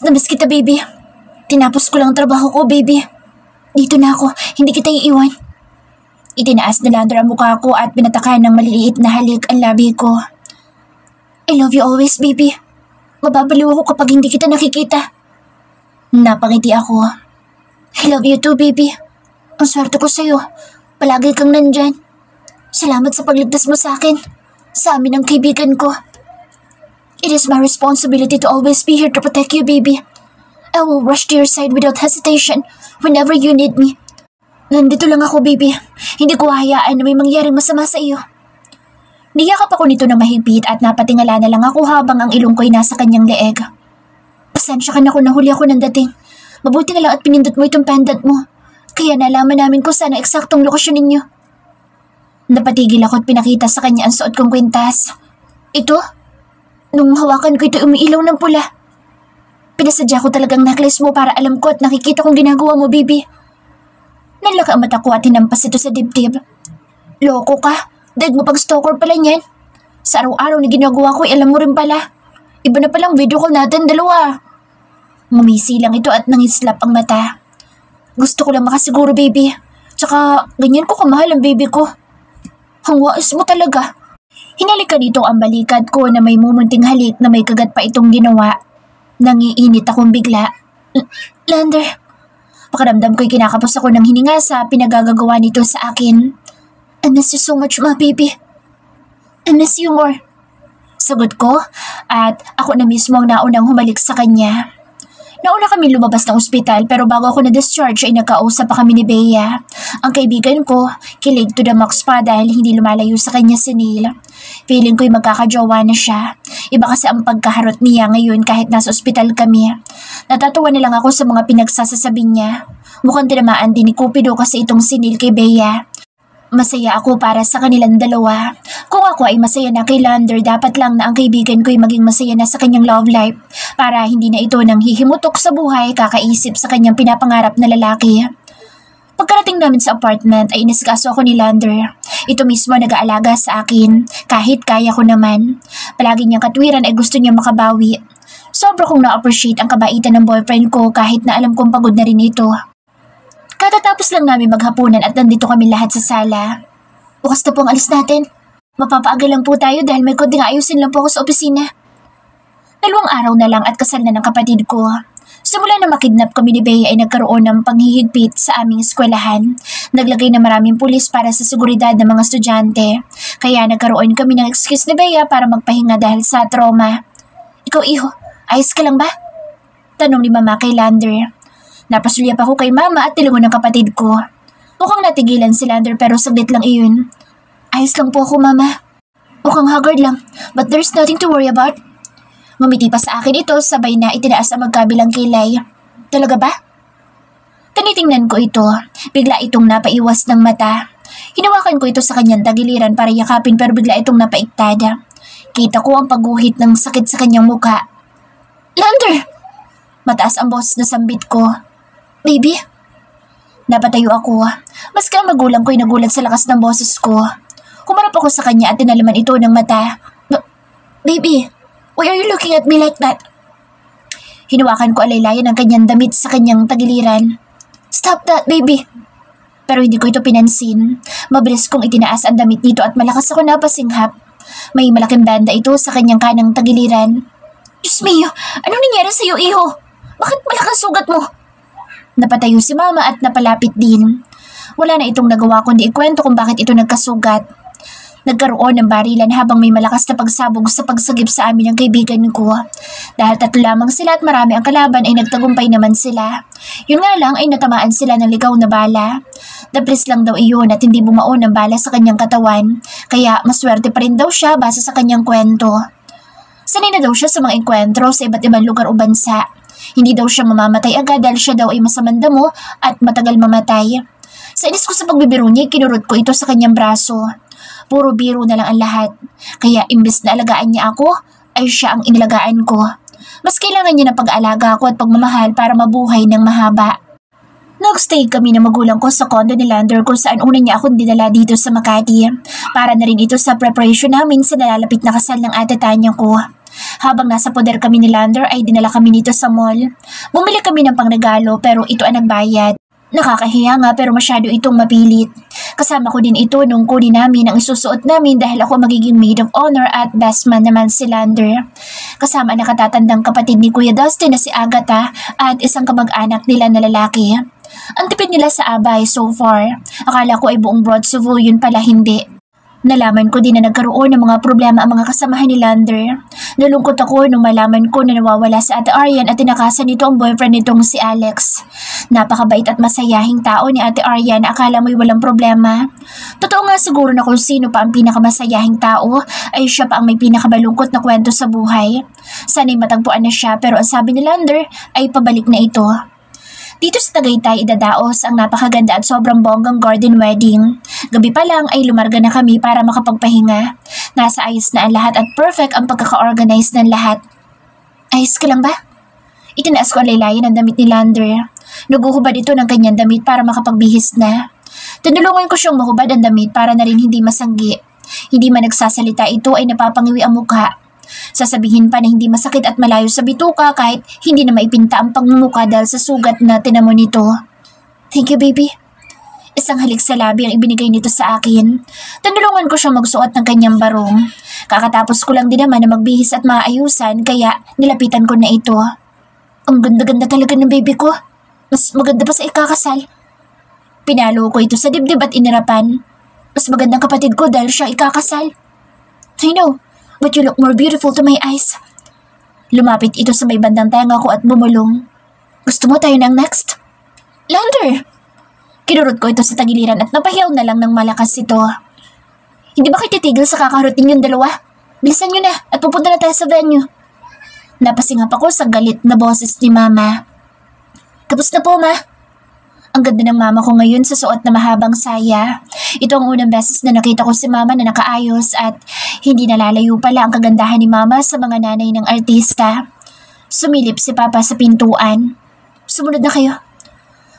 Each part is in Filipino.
na miss kita, baby. Tinapos ko lang ang trabaho ko, baby. Dito na ako, hindi kita iiwan. Itinaas na Lander ang mukha ko at pinatakan ng maliliit na halik ang labi ko. I love you always, baby. Mababaliw ako kapag hindi kita nakikita. Napangiti ako. I love you too, baby. Ang swerte ko sa'yo. Palagi kang nandyan. Salamat sa pagligtas mo sa akin. Sa amin ang kaibigan ko. It is my responsibility to always be here to protect you, baby. I will rush to your side without hesitation whenever you need me. Nandito lang ako, baby. Hindi ko hayaan na may mangyaring masama sa iyo. Niyakap ako nito na mahigpit at napatingala na lang ako habang ang ilong ko'y nasa kanyang leeg. Pasensya ka na kung nahuli ako ng dating. Mabuti na lang at pinindot mo itong pendant mo. Kaya nalaman namin kung saan ang eksaktong lokasyon ninyo. Napatigil ako at pinakita sa kanya ang suot kong kwintas. Ito? Nung hawakan ko ito umiilaw ng pula. Pinasadya ko talagang necklace mo para alam ko at nakikita kong ginagawa mo, baby. Nalaka ang mata ko at hinampas ito sa dibdib. Loko ka? Daig mo pang stalker pala niyan. Sa araw-araw na ginagawa ko, alam mo rin pala. Iba na palang video call natin, dalawa. Ngumisi lang ito at nangislap ang mata. Gusto ko lang makasiguro, baby. Tsaka, ganyan ko kamahal ang baby ko. Ang wais mo talaga. Hinalikan dito ang balikat ko na may mumunting halik na may kagat pa itong ginawa. Nangiinit akong bigla. Lander, pakiramdam ko'y kinakapos ako ng hininga sa pinagagagawa nito sa akin. I miss you so much, my baby. I miss you more. Sagot ko at ako na mismo ang naunang humalik sa kanya. Nauna kami lumabas ng ospital pero bago ako na-discharge ay nagkausap pa kami ni Bea. Ang kaibigan ko, kilig to the max pa dahil hindi lumalayo sa kanya si Neil. Feeling ko'y magkakajowa na siya. Iba kasi ang pagkaharot niya ngayon kahit nasa ospital kami. Natatawa na lang ako sa mga pinagsasasabi niya. Mukhang tinamaan din ni Cupido kasi itong si Neil kay Bea. Masaya ako para sa kanilang dalawa. Kung ako ay masaya na kay Lander, dapat lang na ang kaibigan ko ay maging masaya na sa kanyang love life para hindi na ito nang hihimutok sa buhay kakaisip sa kanyang pinapangarap na lalaki. Pagkarating namin sa apartment ay inisikaso ako ni Lander. Ito mismo nag-aalaga sa akin kahit kaya ko naman. Palagi niyang katwiran ay gusto niya makabawi. Sobra kong na-appreciate ang kabaitan ng boyfriend ko kahit na alam kong pagod na rin ito. Katatapos lang namin maghapunan at nandito kami lahat sa sala. Bukas na po ang alis natin. Mapapaaga lang po tayo dahil may konting ayusin lang po ako sa opisina. 2 araw na lang at kasal na ng kapatid ko. Simula na makidnap kami ni Bea ay nagkaroon ng panghihigpit sa aming eskwelahan. Naglagay na maraming pulis para sa seguridad ng mga estudyante. Kaya nagkaroon kami ng excuse ni Bea para magpahinga dahil sa trauma. Ikaw, iho, ayos ka lang ba? Tanong ni Mama kay Lander. Napasulyap ako kay Mama at tilingon ng kapatid ko. Mukhang natigilan si Lander pero saglit lang iyon. Ayos lang po ako, Mama. Mukhang haggard lang, but there's nothing to worry about. Ngumiti pa sa akin ito sabay na itinaas ang magkabilang kilay. Talaga ba? Tinitingnan ko ito. Bigla itong napaiwas ng mata. Hinawakan ko ito sa kanyang tagiliran para yakapin pero bigla itong napaiktad. Kita ko ang pagguhit ng sakit sa kanyang muka. Lander! Mataas ang boses na sambit ko. Baby? Napatayo ako. Maski ang magulang ko'y nagulat sa lakas ng boses ko. Kumarap ako sa kanya at tinalaman ito ng mata. Baby, why are you looking at me like that? Hinawakan ko alaylayan ang kanyang damit sa kanyang tagiliran. Stop that, baby! Pero hindi ko ito pinansin. Mabilis kong itinaas ang damit nito at malakas ako napasinghap. May malaking banda ito sa kanyang kanang tagiliran. Diyos mio, anong nangyari sa'yo, iho? Bakit malakas sugat mo? Napatayo si Mama at napalapit din. Wala na itong nagawa kundi ikwento kung bakit ito nagkasugat. Nagkaroon ng barilan habang may malakas na pagsabog sa pagsagip sa amin ng kaibigan ko. Dahil 3 lamang sila at marami ang kalaban ay nagtagumpay naman sila. Yun nga lang ay natamaan sila ng ligaw na bala. Daplis lang daw iyon at hindi bumaon ng bala sa kanyang katawan. Kaya maswerte pa rin daw siya base sa kanyang kwento. Sanay na daw siya sa mga enkwentro sa iba't ibang lugar o bansa. Hindi daw siya mamamatay agad dahil siya daw ay masamang damo at matagal mamatay. Sa inis ko sa pagbibiro niya, kinurot ko ito sa kanyang braso. Puro biro na lang ang lahat. Kaya imbes na alagaan niya ako, ay siya ang inalagaan ko. Mas kailangan niya ng pag-aalaga ako at pagmamahal para mabuhay ng mahaba. Nag-stay kami ng magulang ko sa condo ni Lander kung saan una niya akong dinala dito sa Makati. Para na rin ito sa preparation namin sa nalalapit na kasal ng ate Tanya ko. Habang nasa poder kami ni Lander ay dinala kami dito sa mall. Bumili kami ng pangregalo pero ito ang nagbayad. Nakakahiya nga pero masyado itong mapilit. Kasama ko din ito nung kunin namin ang isusuot namin dahil ako magiging maid of honor at best man naman si Lander. Kasama ang nakatatandang kapatid ni Kuya Dustin na si Agatha at isang kamag-anak nila na lalaki. Ang tipid nila sa abay so far. Akala ko ay buong Broad Cebu, yun pala hindi. Nalaman ko din na nagkaroon ng mga problema ang mga kasamahan ni Lander. Nalungkot ako nung malaman ko na nawawala si Ate Arian at tinakasan nito ang boyfriend nitong si Alex. Napakabait at masayahing tao ni Ate Arian, akala mo'y walang problema. Totoo nga siguro na kung sino pa ang pinakamasayahing tao ay siya pa ang may pinakabalungkot na kwento sa buhay. Sana'y matagpuan na siya pero ang sabi ni Lander ay pabalik na ito. Dito sa Tagaytay idadaos ang napakaganda at sobrang bonggang garden wedding. Gabi pa lang ay lumarga na kami para makapagpahinga. Nasa ayos na ang lahat at perfect ang pagkaka-organize ng lahat. Ayos ka lang ba? Itinaas ko ang laylayan ng damit ni Lander. Naguhubad ito ng kanyang damit para makapagbihis na. Tinulungan ko siyang mahubad ang damit para na rin hindi masanggi. Hindi man nagsasalita ito ay napapangiwi ang mukha. Sasabihin pa na hindi masakit at malayo sa bituka kahit hindi na maipinta ang pangmumuka dahil sa sugat na tinamo nito. Thank you, baby. Isang halik sa labi ang ibinigay nito sa akin. Tinulungan ko siyang magsuot ng kanyang barong. Kakatapos ko lang din naman na magbihis at maayusan kaya nilapitan ko na ito. Ang ganda-ganda talaga ng baby ko. Mas maganda pa sa ikakasal. Pinalo ko ito sa dibdib at inirapan. Mas magandang kapatid ko dahil siya ikakasal. I know. But you look more beautiful to my eyes. Lumapit ito sa may bandang tenga ko at bumulong. Gusto mo tayo ng next? Lander! Kinurot ko ito sa tagiliran at napahiyaw na lang ng malakas ito. Hindi ba kayo titigil sa kakarutin yung dalawa? Bilisan nyo na at pupunta na tayo sa venue. Napasingap ako sa galit na boses ni Mama. Tapos na po, Ma. Ang ganda ng mama ko ngayon sa suot na mahabang saya. Ito ang unang beses na nakita ko si Mama na nakaayos at hindi nalalayo pala ang kagandahan ni Mama sa mga nanay ng artista. Sumilip si Papa sa pintuan. Sumunod na kayo.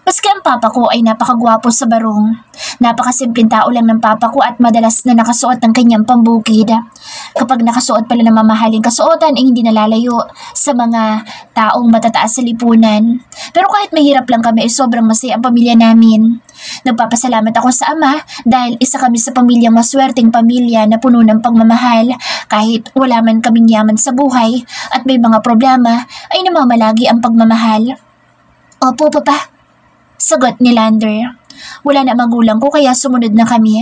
Maski ang Papa ko ay napakagwapo sa barong. Napakasimpleng tao lang ng Papa ko at madalas na nakasuot ng kanyang pambukid. Kapag nakasuot pala ng mamahaling kasuotan ay hindi nalalayo sa mga taong matataas sa lipunan. Pero kahit mahirap lang kami ay sobrang masaya ang pamilya namin. Nagpapasalamat ako sa Ama dahil isa kami sa pamilyang maswerteng pamilya na puno ng pagmamahal. Kahit wala man kaming yaman sa buhay at may mga problema ay namamalagi ang pagmamahal. Opo, Papa. Sagot ni Lander. Wala na magulang ko kaya sumunod na kami.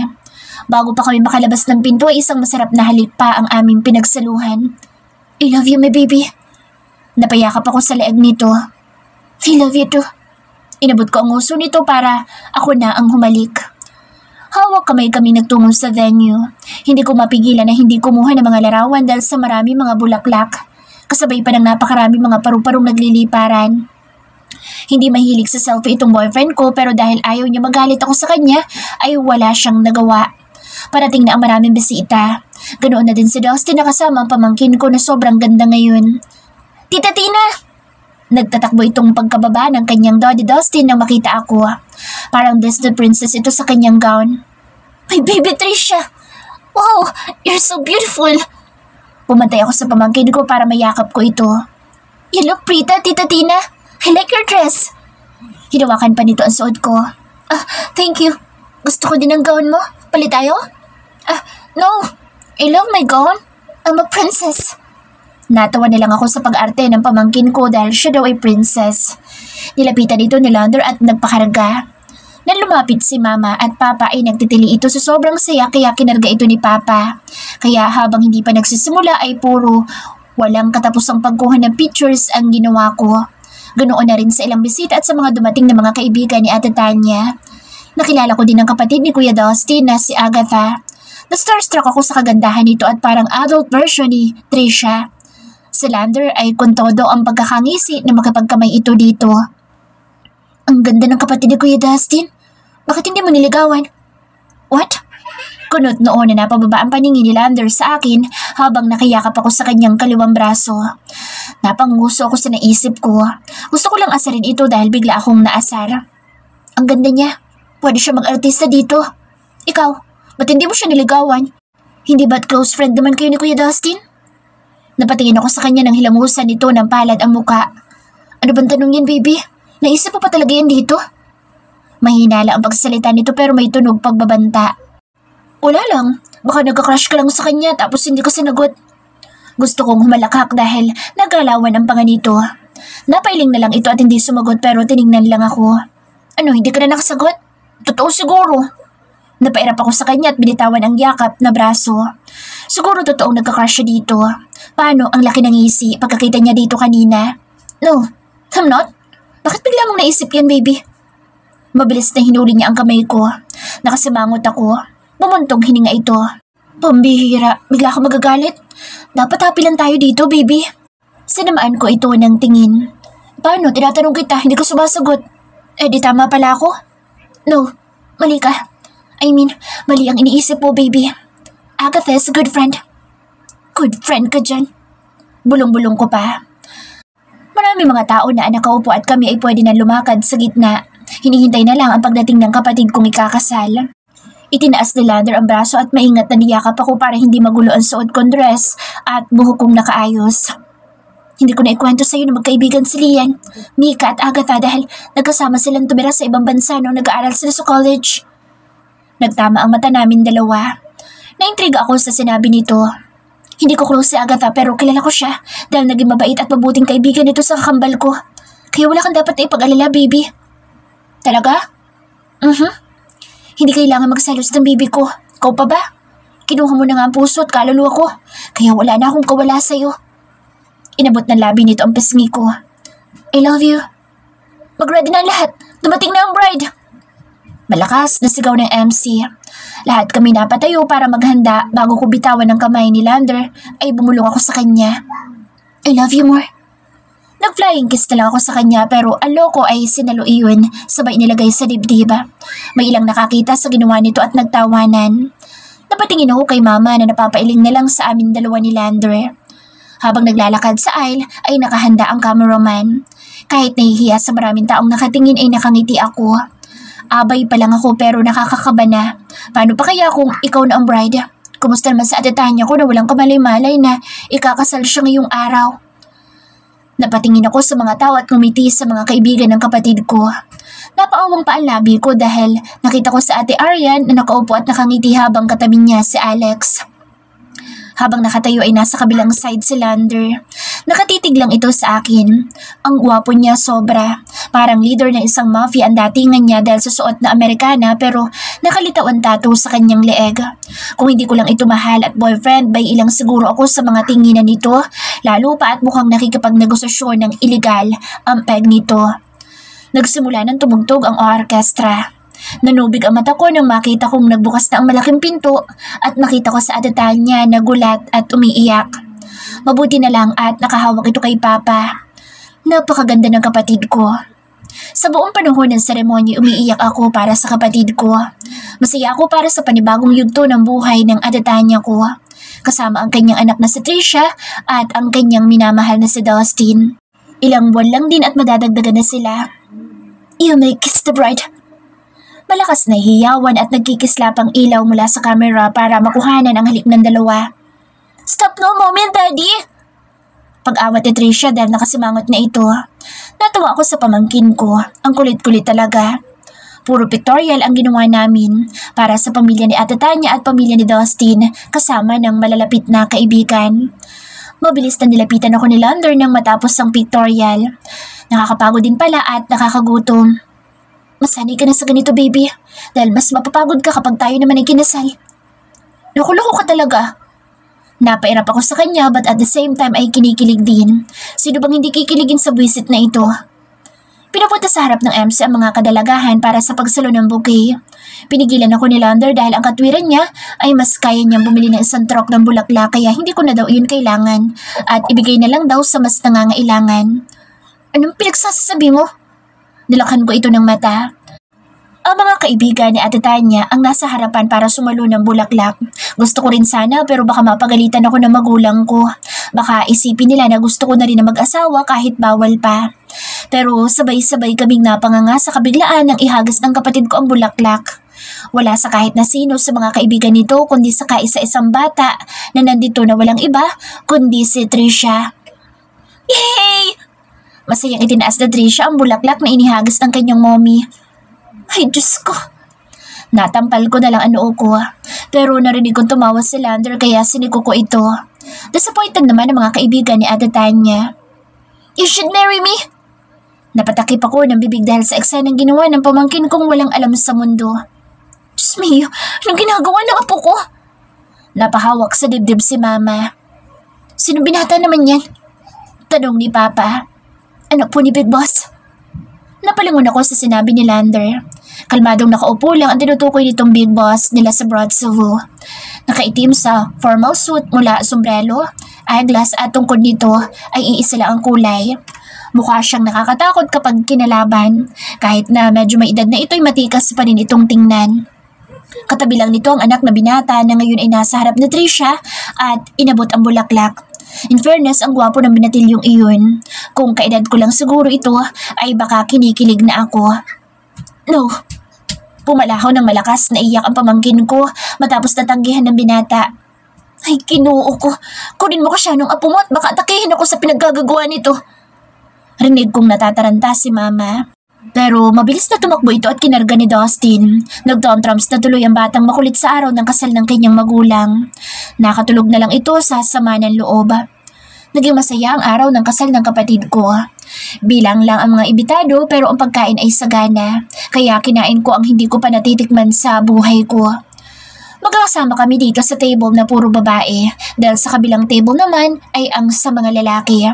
Bago pa kami makalabas ng pinto ay isang masarap na halik pa ang aming pinagsaluhan. I love you, my baby. Napayakap ako sa leeg nito. I love you too. Inabot ko ang uso nito para ako na ang humalik. Hawak kamay kami nagtungo sa venue. Hindi ko mapigilan na hindi kumuha ng mga larawan dahil sa marami mga bulaklak. Kasabay pa ng napakarami mga paru-parong nagliliparan. Hindi mahilig sa selfie itong boyfriend ko pero dahil ayaw niya magalit ako sa kanya ay wala siyang nagawa. Parating na ang maraming bisita. Ganoon na din si Dustin na kasama ang pamangkin ko na sobrang ganda ngayon. Tita Tina! Nagtatakbo itong pagkababa ng kanyang Daddy Dustin nang makita ako. Parang Disney princess ito sa kanyang gown. My baby Trisha! Wow! You're so beautiful! Pumantay ako sa pamangkin ko para mayakap ko ito. You look pretty, Tita Tina! I like your dress. Hinawakan pa nito ang suot ko. Thank you. Gusto ko din ang gown mo. Palit tayo? No. I love my gown. I'm a princess. Natawa na lang ako sa pag-arte ng pamangkin ko dahil siya daw ay princess. Nilapitan ito ni Lander at nagpakarga. Nang lumapit si Mama at Papa ay nagtitili ito sa sobrang saya kaya kinarga ito ni Papa. Kaya habang hindi pa nagsisimula ay puro walang katapusang pagkuha ng pictures ang ginawa ko. Ganoon na rin sa ilang bisita at sa mga dumating na mga kaibigan ni Ate Tanya. Nakilala ko din ang kapatid ni Kuya Dustin na si Agatha. Na-starstruck ako sa kagandahan nito at parang adult version ni Trisha. Si Lander ay kontodo ang pagkakangisi na makapagkamay ito dito. Ang ganda ng kapatid ni Kuya Dustin. Bakit hindi mo niligawan? What? Kunot noon na napababa ang paningin ni Lander sa akin habang nakayakap ako sa kanyang kaliwang braso. Napanguso ako sa naisip ko. Gusto ko lang asarin ito dahil bigla akong naasar. Ang ganda niya. Pwede siya mag-artista dito. Ikaw, ba't hindi mo siya niligawan? Hindi ba't close friend naman kayo ni Kuya Dustin? Napatingin ako sa kanya ng hilamusan nito ng palad ang muka. Ano bang tanong yan, baby? Naisip mo pa talaga yan dito? Mahinala ang pagsalita nito pero may tunog pagbabanta. Wala lang. Baka nagka-crush ka lang sa kanya tapos hindi ko sinagot. Gusto kong humalakak dahil nagalawan ang panga nito. Napailing na lang ito at hindi sumagot pero tinignan lang ako. Ano, hindi ka na nakasagot? Totoo siguro. Napairap ako sa kanya at binitawan ang yakap na braso. Siguro totoong nagka-crush siya dito. Paano ang laki ng ngisi pagkakita niya dito kanina? No, I'm not. Bakit bigla mong naisip yan, baby? Mabilis na hinuli niya ang kamay ko. Nakasimangot ako. Bumuntong hininga ito. Pambihira, bigla ka magagalit. Dapat happy lang tayo dito, baby. Sinamaan ko ito ng tingin. Paano? Tinatanong kita, hindi ko sumasagot. Di tama pala ako? No, mali ka. I mean, mali ang iniisip mo, baby. Agatha's a good friend. Good friend ka dyan. Bulong-bulong ko pa. Marami mga tao na nakaupo at kami ay pwede na lumakad sa gitna. Hinihintay na lang ang pagdating ng kapatid kong ikakasal. Itinaas ni Lander ang braso at maingat na niyakap ako para hindi magulo ang suot kong dress at buhok kong nakaayos. Hindi ko na ikwento sa'yo na magkaibigan si Lian, Mika at Agatha dahil nagkasama silang tumira sa ibang bansa noong nag-aaral sila sa college. Nagtama ang mata namin dalawa. Naintriga ako sa sinabi nito. Hindi ko close si Agatha pero kilala ko siya dahil naging mabait at mabuting kaibigan nito sa kakambal ko. Kaya wala kang dapat na ipag-alala, baby. Talaga? Hindi kailangan magsalos ng baby ko. Ikaw pa ba? Kinuha mo na nga ang puso at kaluluwa ko. Kaya wala na akong kawala sa'yo. Inabot ng labi nito ang pisngi ko. I love you. Mag-ready na lahat. Dumating na ang bride. Malakas na sigaw ng MC. Lahat kami napatayo para maghanda bago ko bitawan ng kamay ni Lander ay bumulong ako sa kanya. I love you more. Nag-flying kiss na lang ako sa kanya pero ang loko ay sinalo iyon sabay nilagay sa dibdib. May ilang nakakita sa ginawa nito at nagtawanan. Napatingin ako kay mama na napapailing na lang sa amin dalawa ni Lander. Habang naglalakad sa aisle ay nakahanda ang cameraman. Kahit nahihiya sa maraming taong nakatingin ay nakangiti ako. Abay pa lang ako pero nakakakaba na. Paano pa kaya kung ikaw na ang bride? Kumusta naman sa atetanya ko na walang kamalay-malay na ikakasal siya ngayong araw? Napatingin ako sa mga tao at ngumiti sa mga kaibigan ng kapatid ko. Napaawang pa ang labi ko dahil nakita ko sa ate Arian na nakaupo at nakangiti habang katabi niya si Alex. Habang nakatayo ay nasa kabilang side si Lander. Nakatitig lang ito sa akin. Ang gwapo niya sobra. Parang leader ng isang mafia ang datingan niya dahil sa suot na Amerikana pero nakalitaw ang tattoo sa kanyang leeg. Kung hindi ko lang ito mahal at boyfriend, bay ilang siguro ako sa mga tinginan nito, lalo pa at mukhang nakikipagnegosasyon ng illegal ang peg nito. Nagsimula ng tumugtog ang orkestra. Nanubig ang mata ko nang makita kong nagbukas na ang malaking pinto at nakita ko sa atatan niya na gulat at umiiyak. Mabuti na lang at nakahawak ito kay Papa. Napakaganda ng kapatid ko. Sa buong panahon ng seremonya umiiyak ako para sa kapatid ko. Masaya ako para sa panibagong yugto ng buhay ng atatanya ko. Kasama ang kanyang anak na si Trisha at ang kanyang minamahal na si Dustin. Ilang buwan lang din at madadagdagan na sila. You may kiss the bride. Malakas na hiyawan at nagkikislap ang ilaw mula sa camera para makuhanan ang halik ng dalawa. Stop no moment, Daddy! Pag-awat ni Trisha dahil nakasimangot na ito. Natawa ako sa pamangkin ko. Ang kulit-kulit talaga. Puro pictorial ang ginawa namin para sa pamilya ni Ate Tanya at pamilya ni Dustin kasama ng malalapit na kaibigan. Mabilis na nilapitan ako ni Lander nang matapos ang pictorial. Nakakapagod din pala at nakakagutom. Masanay ka na sa ganito, baby. Dahil mas mapapagod ka kapag tayo naman ay kinasal. Loko-loko ka talaga. Napairap ako sa kanya but at the same time ay kinikilig din. Sino bang hindi kikiligin sa buwisit na ito? Pinapunta sa harap ng MC ang mga kadalagahan para sa pagsalo ng bouquet. Pinigilan ako ni Lander dahil ang katwiran niya ay mas kaya niyang bumili ng isang truck ng bulaklak kaya hindi ko na daw iyon kailangan at ibigay na lang daw sa mas nangangailangan. Anong pinagsasabi mo? Nilakhan ko ito ng mata. Ang mga kaibigan ni Ate Tanya ang nasa harapan para sumalo ng bulaklak. Gusto ko rin sana pero baka mapagalitan ako ng magulang ko. Baka isipin nila na gusto ko na rin na mag-asawa kahit bawal pa. Pero sabay-sabay kaming napanganga sa kabiglaan nang ihagas ng kapatid ko ang bulaklak. Wala sa kahit na sino sa mga kaibigan nito kundi sa kaisa-isang bata na nandito na walang iba kundi si Trisha. Yay! Masayang itinaas na Trisha ang bulaklak na inihagis ng kanyang mommy. Ay, Diyos ko. Natampal ko na lang ang noo ko. Pero narinig kong tumawa si Lander kaya siniko ko ito. Disappointed naman ang mga kaibigan ni Ate Tanya. You should marry me! Napatakip ako ng bibig dahil sa eksenang ginawa ng pamangkin kong walang alam sa mundo. Diyos me, anong ginagawa ng apo ko? Napahawak sa dibdib si Mama. Sino binata naman yan? Tanong ni Papa. Anak po ni Big Boss. Napalingon ako sa sinabi ni Lander. Kalmadong nakaupo lang ang tinutukoy nitong Big Boss nila sa Broad Cebu. Nakaitim sa formal suit mula sombrero, eyeglass at tungkod nito ay iisa lang ang kulay. Mukha siyang nakakatakot kapag kinalaban, kahit na medyo may edad na ito'y matikas pa rin itong tingnan. Katabi lang nito ang anak na binata na ngayon ay nasa harap ni Trisha at inabot ang bulaklak. In fairness, ang gwapo ng binatilyong iyon. Kung kaedad ko lang siguro ito, ay baka kinikilig na ako. No. Pumalahaw ng malakas na iyak ang pamangkin ko matapos natanggihan ng binata. Ay, kinuo ko. Kunin mo ko siya nung apo mo at baka atakihin ako sa pinaggagawa nito. Rinig kong natataranta si Mama. Pero mabilis na tumakbo ito at kinarga ni Dustin. Nag-tantrums na tuloy ang batang makulit sa araw ng kasal ng kanyang magulang. Nakatulog na lang ito sa sama ng loob. Naging masaya ang araw ng kasal ng kapatid ko. Bilang lang ang mga imbitado pero ang pagkain ay sagana. Kaya kinain ko ang hindi ko pa natitikman sa buhay ko. Magkakasama kami dito sa table na puro babae dahil sa kabilang table naman ay ang sa mga lalaki.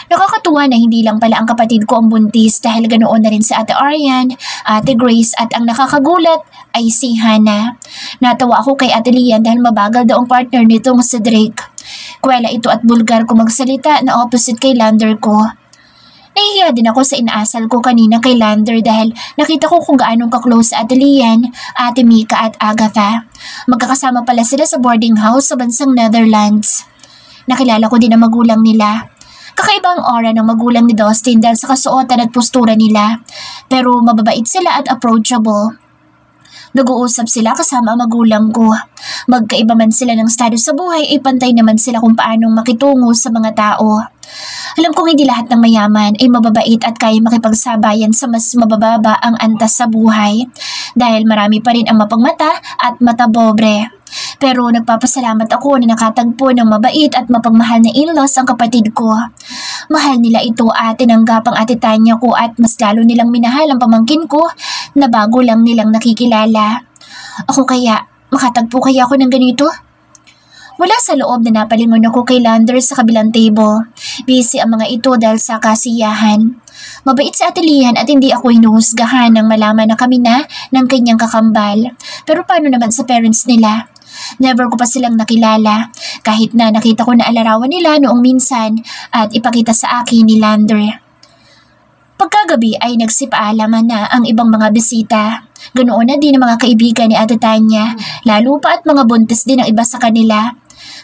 Nakakatuwa na hindi lang pala ang kapatid ko ang buntis dahil ganoon na rin si Ate Arian, Ate Grace at ang nakakagulat ay si Hannah. Natawa ako kay Ate Lian dahil mabagal daw ang partner nitong si Drake. Kwela ito at bulgar ko magsalita na opposite kay Lander ko. Nahihiya din ako sa inaasal ko kanina kay Lander dahil nakita ko kung gaano ka-close sa Ate Lian, Ate Mika at Agatha. Magkakasama pala sila sa boarding house sa bansang Netherlands. Nakilala ko din ang magulang nila. Kakaiba ang aura ng magulang ni Dustin dahil sa kasuotan at postura nila. Pero mababait sila at approachable. Nag-uusap sila kasama ang magulang ko. Magkaiba man sila ng estado sa buhay ay pantay naman sila kung paanong makitungo sa mga tao. Alam kong hindi lahat ng mayaman ay mababait at kaya makipagsabayan sa mas mabababa ang antas sa buhay dahil marami pa rin ang mapagmata at matabobre. Pero nagpapasalamat ako na nakatagpo ng mabait at mapagmahal na in-laws ang kapatid ko. Mahal nila ito at tinanggap ang Ate Tanya ko at mas lalo nilang minahal ang pamangkin ko na bago lang nilang nakikilala. Ako kaya, makatagpo kaya ako ng ganito? Wala sa loob na napalingon ako kay Lander sa kabilang table. Busy ang mga ito dahil sa kasiyahan. Mabait si Ate Lian at hindi ako hinuhusgahan nang malaman na kami na ng kanyang kakambal. Pero paano naman sa parents nila? Never ko pa silang nakilala kahit na nakita ko na alarawan nila noong minsan at ipakita sa akin ni Lander. Pagkagabi ay nagsipaalaman na ang ibang mga bisita. Ganoon na din ang mga kaibigan ni Ate Tanya, lalo pa at mga buntis din ang iba sa kanila.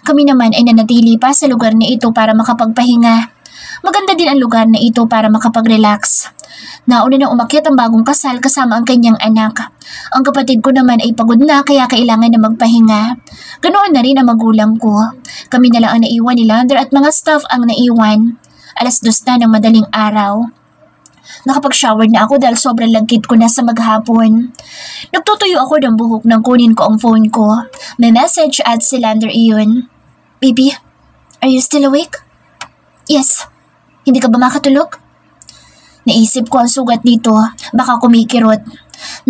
Kami naman ay nanatili pa sa lugar na ito para makapagpahinga. Maganda din ang lugar na ito para makapag-relax. Nauna na umakyat ang bagong kasal kasama ang kanyang anak. Ang kapatid ko naman ay pagod na kaya kailangan na magpahinga. Ganoon na rin ang magulang ko. Kami na lang ang naiwan ni Lander at mga staff ang naiwan. 2:00 na ng madaling araw. Nakapag-shower na ako dahil sobrang lagkit ko na sa maghapon. Nagtutuyo ako ng buhok nang kunin ko ang phone ko. May message at si Lander iyon. Baby, are you still awake? Yes. Hindi ka ba makatulog? Naisip ko ang sugat dito, baka kumikirot.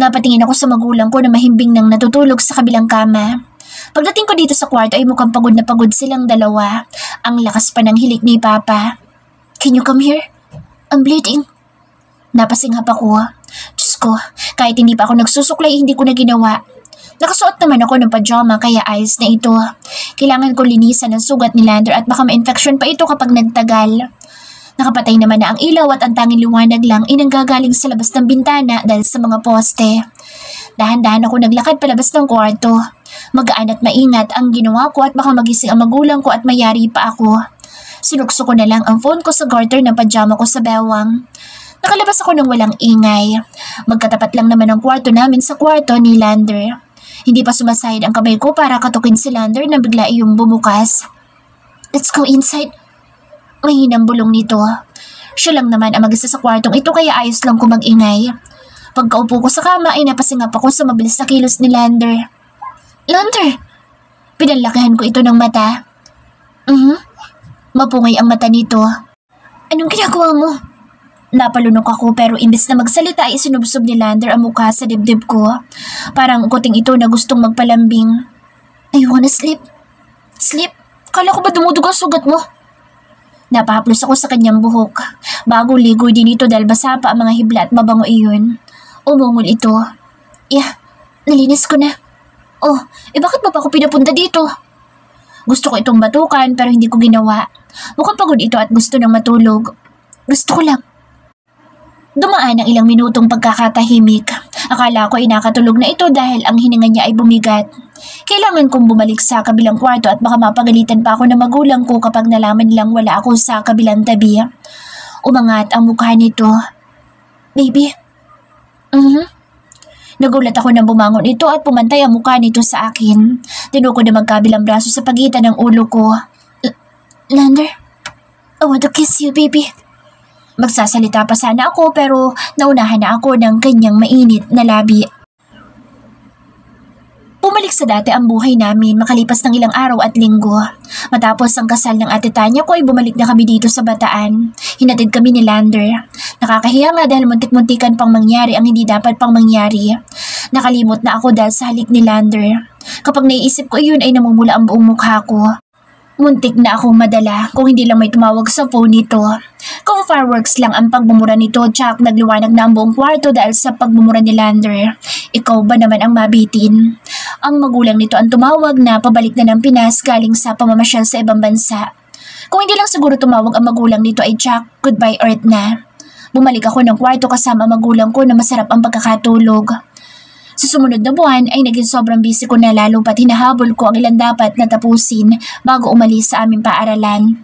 Napatingin ako sa magulang ko na mahimbing nang natutulog sa kabilang kama. Pagdating ko dito sa kwarto ay mukhang pagod na pagod silang dalawa. Ang lakas pa ng hilik ni Papa. Can you come here? I'm bleeding. Napasinghap ako. Diyos ko, kahit hindi pa ako nagsusuklay, hindi ko na ginawa. Nakasuot naman ako ng pajama kaya ayos na ito. Kailangan ko linisan ang sugat ni Lander at baka ma-infection pa ito kapag nagtagal. Nakapatay naman na ang ilaw at ang tanging liwanag lang ay nanggagaling sa labas ng bintana dahil sa mga poste. Dahan-dahan ako naglakad palabas ng kwarto. Magaan at maingat ang ginawa ko at baka magising ang magulang ko at mayari pa ako. Sinukso ko na lang ang phone ko sa garter ng pajama ko sa bewang. Nakalabas ako ng walang ingay. Magkatapat lang naman ang kwarto namin sa kwarto ni Lander. Hindi pa sumasahid ang kamay ko para katukin si Lander na bigla iyong bumukas. Let's go inside. Mahinang bulong nito. Siya lang naman ang mag-isa sa kwartong ito kaya ayos lang ko mag-ingay. Pagkaupo ko sa kama ay napasingap ako sa mabilis na kilos ni Lander. Lander! Pinalakihan ko ito ng mata. Mapungay ang mata nito. Anong ginagawa mo? Napalunok ako pero imbes na magsalita ay sinubsob ni Lander ang mukha sa dibdib ko. Parang kuting ito na gustong magpalambing. I wanna sleep. Sleep? Kala ko ba dumudugo ang sugat mo? Napahaplos ako sa kanyang buhok. Bago ligoy din ito dahil basa pa ang mga hibla at mabango iyon. Umungol ito. Nalinis ko na. Oh, bakit mo pa ako pinapunta dito? Gusto ko itong batukan pero hindi ko ginawa. Mukhang pagod ito at gusto nang matulog. Gusto ko lang. Dumaan ang ilang minutong pagkakatahimik. Akala ko ay nakatulog na ito dahil ang hininga niya ay bumigat. Kailangan kong bumalik sa kabilang kwarto at baka mapagalitan pa ako ng magulang ko kapag nalaman nilang wala ako sa kabilang tabi. Umangat ang mukha nito. Baby? Nagulat ako nang bumangon ito at pumantay ang mukha nito sa akin. Tinukod na magkabilang braso sa pagitan ng ulo ko. Lander? I want to kiss you, baby. Magsasalita pa sana ako pero naunahan na ako ng kanyang mainit na labi. Bumalik sa dati ang buhay namin makalipas ng ilang araw at linggo. Matapos ang kasal ng ate Tanya ko ay bumalik na kami dito sa Bataan. Hinatid kami ni Lander. Nakakahiya nga dahil muntik-muntikan pang mangyari ang hindi dapat pang mangyari. Nakalimot na ako dahil sa halik ni Lander. Kapag naiisip ko iyon ay namumula ang buong mukha ko. Muntik na akong madala kung hindi lang may tumawag sa phone nito. Kung fireworks lang ang pagmumura nito, tsak nagliwanag na ang buong kwarto dahil sa pagmumura ni Lander. Ikaw ba naman ang mabitin? Ang magulang nito ang tumawag na pabalik na ng Pinas galing sa pamamasyal sa ibang bansa. Kung hindi lang siguro tumawag ang magulang nito ay tsak, goodbye Earth na. Bumalik ako ng kwarto kasama ang magulang ko na masarap ang pagkakatulog. Sa sumunod na buwan ay naging sobrang busy ko na lalo pat hinahabol ko ang ilan dapat na tapusin bago umalis sa aming paaralan.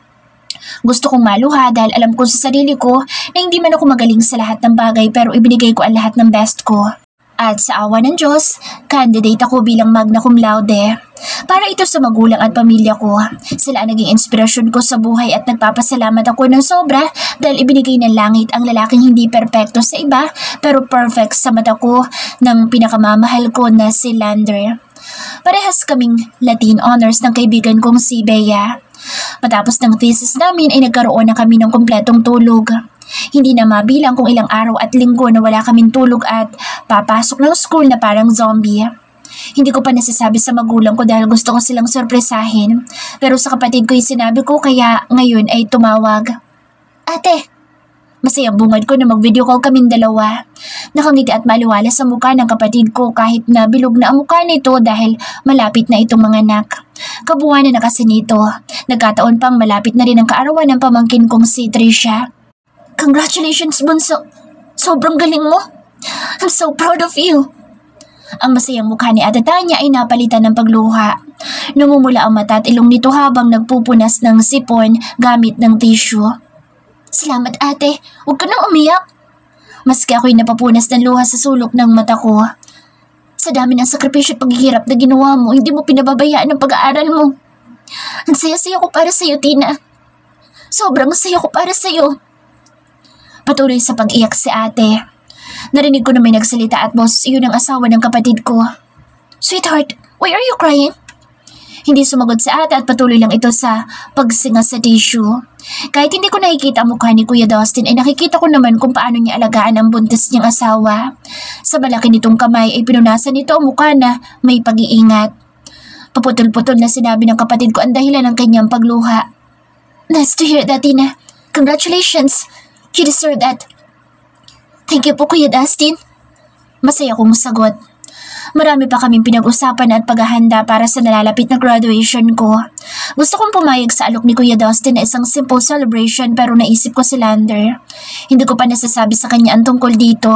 Gusto kong maluha dahil alam ko sa sarili ko na hindi man ako magaling sa lahat ng bagay pero ibinigay ko ang lahat ng best ko. At sa awa ng Diyos, candidate ako bilang magna cum laude. Para ito sa magulang at pamilya ko. Sila ang naging inspirasyon ko sa buhay at nagpapasalamat ako ng sobra dahil ibinigay ng langit ang lalaking hindi perpekto sa iba pero perfect sa mata ko ng pinakamamahal ko na si Lander. Parehas kaming Latin honors ng kaibigan kong si Bea. Matapos ng thesis namin ay nagkaroon na kami ng kumpletong tulog. Hindi na mabilang kung ilang araw at linggo na wala kaming tulog at papasok ng school na parang zombie. Hindi ko pa nasasabi sa magulang ko dahil gusto ko silang sorpresahin. Pero sa kapatid ko yung sinabi ko kaya ngayon ay tumawag. Ate! Masayang bungad ko na mag-video call kaming dalawa. Nakangiti at maliwala sa mukha ng kapatid ko kahit na bilog na ang mukha nito dahil malapit na itong mga anak. Kabuuan na kasi nito. Nagkataon pang malapit na rin ang kaarawan ng pamangkin kong si Trisha. Congratulations, Bunso! Sobrang galing mo! I'm so proud of you! Ang masayang mukha ni Ate Tanya ay napalitan ng pagluha. Namumula ang mata at ilong nito habang nagpupunas ng sipon gamit ng tissue. Salamat ate, huwag ka nang umiyak. Maski ako'y napapunas ng luha sa sulok ng mata ko. Sa dami ng sakripisyo at paghihirap na ginawa mo, hindi mo pinababayaan ang pag-aaral mo. Ang saya-saya ko para sa'yo, Tina. Sobrang saya ko para sa'yo. Patuloy sa pag-iyak si ate. Narinig ko na may nagsalita at boss, iyon ang asawa ng kapatid ko. Sweetheart, why are you crying? Hindi sumagot si ate at patuloy lang ito sa pagsinga sa tissue. Kahit hindi ko nakikita ang mukha ni Kuya Dustin ay nakikita ko naman kung paano niya alagaan ang buntis niyang asawa. Sa balaki nitong kamay ay pinunasan nito ang mukha na may pag-iingat. Paputol-putol na sinabi ng kapatid ko ang dahilan ng kanyang pagluha. Nice to hear that, Tina. Congratulations. You deserve that. Thank you po, Kuya Dustin. Masaya kong sagot. Marami pa kaming pinag-usapan at paghahanda para sa nalalapit na graduation ko. Gusto kong pumayag sa alok ni Kuya Dustin na isang simple celebration pero naisip ko si Lander. Hindi ko pa nasasabi sa kanya ang tungkol dito.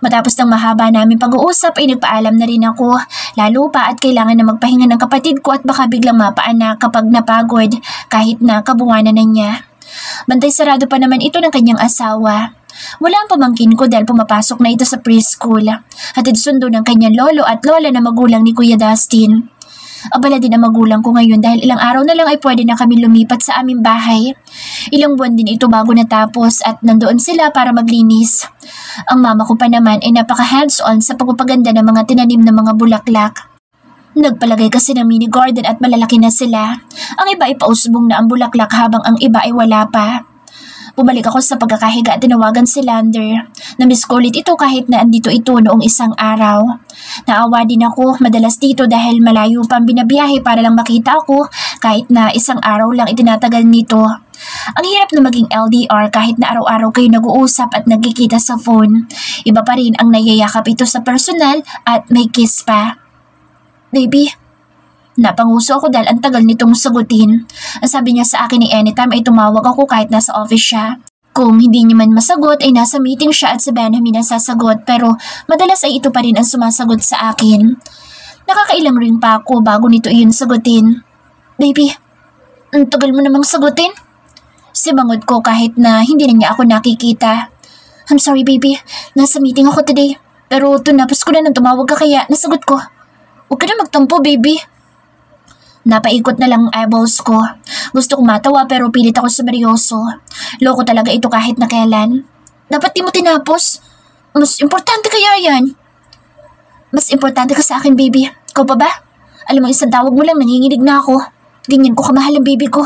Matapos ng mahaba namin pag-uusap ay nagpaalam na rin ako, lalo pa at kailangan na magpahinga ng kapatid ko at baka biglang mapaanak kapag napagod kahit na kabuwanan na niya. Bantay sarado pa naman ito ng kanyang asawa. Wala ang pamangkin ko dahil pumapasok na ito sa preschool. Hatid sundo ng kanyang lolo at lola na magulang ni Kuya Dustin. Abala din ang magulang ko ngayon dahil ilang araw na lang ay pwede na kami lumipat sa aming bahay. Ilang buwan din ito bago natapos at nandoon sila para maglinis. Ang mama ko pa naman ay napaka-hands-on sa pagpapaganda ng mga tinanim na mga bulaklak. Nagpalagay kasi ng mini garden at malalaki na sila. Ang iba ay pausbong na ang bulaklak habang ang iba ay wala pa. Bumalik ako sa pagkakahiga at tinawagan si Lander. Namiss ko ulit ito kahit na andito ito noong isang araw. Naawa din ako madalas dito dahil malayo pa ang binabiyahe para lang makita ako kahit na isang araw lang itinatagal nito. Ang hirap na maging LDR kahit na araw-araw kayo nag-uusap at nagkikita sa phone. Iba pa rin ang nayayakap ito sa personal at may kiss pa. Baby, napanguso ako dahil ang tagal nitong sagutin. Ang sabi niya sa akin ni anytime ay tumawag ako kahit nasa office siya. Kung hindi niya man masagot ay nasa meeting siya at si Benjamin ang sasagot pero madalas ay ito pa rin ang sumasagot sa akin. Nakakailang ring pa ako bago nito iyon sagutin. Baby, ang tagal mo namang sagutin? Simangot ko kahit na hindi na niya ako nakikita. I'm sorry baby, nasa meeting ako today. Pero tunapos ko na nang tumawag ka kaya nasagot ko. Huwag ka na magtampo baby. Napaikot na lang ang eyeballs ko. Gusto kong matawa pero pilit ako sumeryoso. Loko talaga ito kahit na kailan. Dapat di mo tinapos. Mas importante kaya yan. Mas importante ka sa akin baby. Ikaw pa ba? Alam mo isang tawag mo lang nanginginig na ako. Ganyan ko kamahal ang baby ko.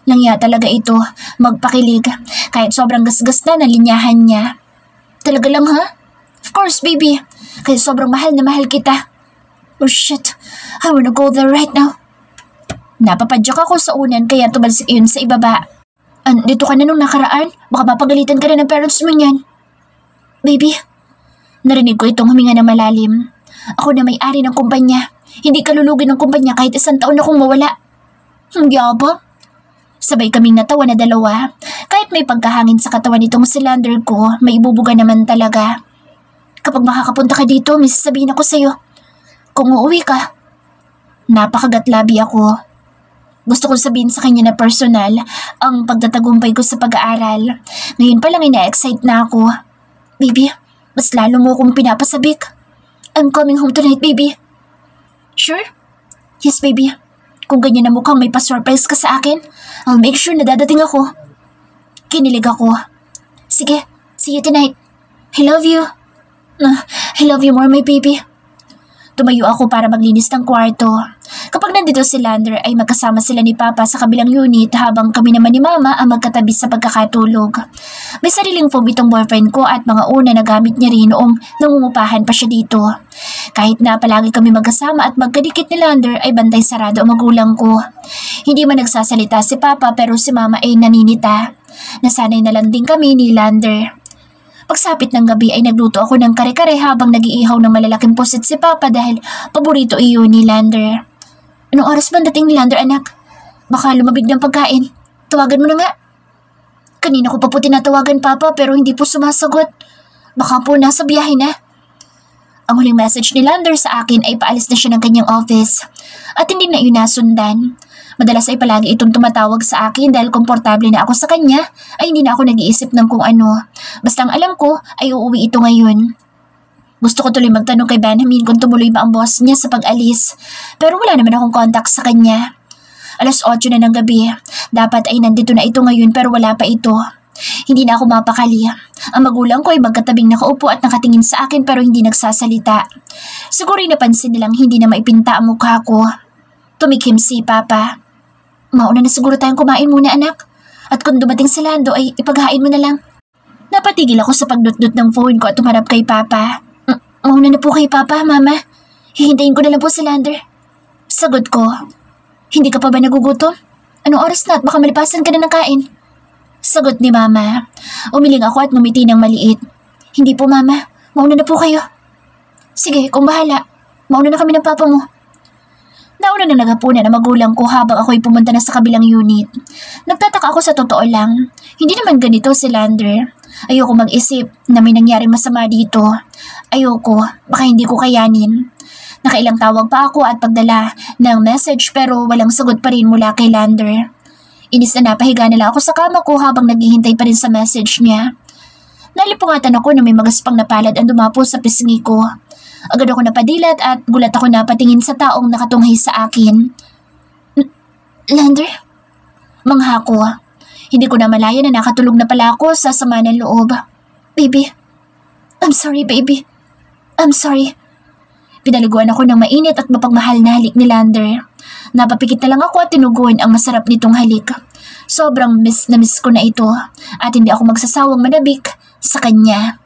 Langya talaga ito. Magpakilig. Kahit sobrang gasgas na linyahan niya. Talaga lang ha? Of course baby. Kahit sobrang mahal na mahal kita. Oh shit. I wanna go there right now. Napapadyak ako sa unan kaya tumalsik yun sa ibaba. Dito ka na nung nakaraan? Baka mapagalitan ka na ng parents mo niyan. Baby, narinig ko itong huminga na malalim. Ako na may-ari ng kumpanya. Hindi kalulugin ng kumpanya kahit isang taon akong mawala. Hindi ba? Sabay kaming natawa na dalawa. Kahit may pagkahangin sa katawan nitong cylinder ko, may ibubuga naman talaga. Kapag makakapunta ka dito, may sasabihin ako sa'yo. Kung uuwi ka. Napakagatlabi ako. Gusto kong sabihin sa kanya na personal ang pagtatagumpay ko sa pag-aaral. Ngayon pa lang ina-excite na ako. Baby, mas lalo mo akong pinapasabik. I'm coming home tonight, baby. Sure? Yes, baby. Kung ganyan na mukhang may pa-surprise ka sa akin, I'll make sure na dadating ako. Kinilig ako. Sige, see you tonight. I love you. I love you more, my baby. Tumayo ako para maglinis ng kwarto. Kapag nandito si Lander ay magkasama sila ni Papa sa kabilang unit habang kami naman ni Mama ang magkatabi sa pagkakatulog. May sariling phone itong boyfriend ko at mga una na gamit niya rin noong nangungupahan pa siya dito. Kahit na palagi kami magkasama at magkadikit ni Lander ay bantay sarado ang magulang ko. Hindi man nagsasalita si Papa pero si Mama ay naninita. Nasanay na lang din kami ni Lander. Pagsapit ng gabi ay nagluto ako ng kare-kare habang nag-iihaw ng malalaking pusit si Papa dahil paborito iyon ni Lander. Anong oras ba dating ni Lander, anak? Baka lumabig ng pagkain. Tawagan mo na nga. Kanina ko pa po tinatawagan, Papa, pero hindi po sumasagot. Baka po nasa biyahe na. Ang huling message ni Lander sa akin ay paalis na siya ng kanyang office. At hindi na yun nasundan. Madalas ay palagi itong tumatawag sa akin dahil komportable na ako sa kanya ay hindi na ako nag-iisip ng kung ano. Basta ang alam ko ay uuwi ito ngayon. Gusto ko tuloy magtanong kay Benjamin kung tumuloy ba ang boss niya sa pag-alis. Pero wala naman akong contact sa kanya. 8:00 na ng gabi. Dapat ay nandito na ito ngayon pero wala pa ito. Hindi na ako mapakali. Ang magulang ko ay magkatabing nakaupo at nakatingin sa akin pero hindi nagsasalita. Siguro napansin nilang hindi na maipinta ang mukha ko. Tumikim si Papa. Mauna na siguro tayong kumain muna, anak. At kung dumating si Lando ay ipaghain mo na lang. Napatigil ako sa pagdut-dut ng phone ko at tumarap kay Papa. Mauna na po kay Papa, Mama. Hihintayin ko na lang po si Lander. Sagot ko. Hindi ka pa ba nagugutom? Anong oras na at baka malipasan ka na ng kain? Sagot ni Mama. Umiling ako at ngumiti ng maliit. Hindi po, Mama. Mauna na po kayo. Sige, kung bahala. Mauna na kami ng Papa mo. Nauna na naghapunan ang magulang ko habang ako'y pumunta na sa kabilang unit. Nagtataka ako sa totoo lang. Hindi naman ganito si Lander. Ayoko mag-isip na may nangyaring masama dito. Ayoko, baka hindi ko kayanin. Nakailang tawag pa ako at pagdala ng message pero walang sagot pa rin mula kay Lander. Inis na napahiga nila ako sa kama ko habang naghihintay pa rin sa message niya. Nalipungatan ako na may magaspang na palad ang dumapo sa pisngi ko. Agad ako napadilat at gulat ako na patingin sa taong nakatunghay sa akin. Lander? Mangha ko. Hindi ko na malaya na nakatulog na pala ako sa sama ng loob. Baby. I'm sorry, baby. I'm sorry. Pinaliguan ako ng mainit at mapagmahal na halik ni Lander. Napapikit na lang ako at tinugon ang masarap nitong halik. Sobrang miss na miss ko na ito at hindi ako magsasawang manabik sa kanya.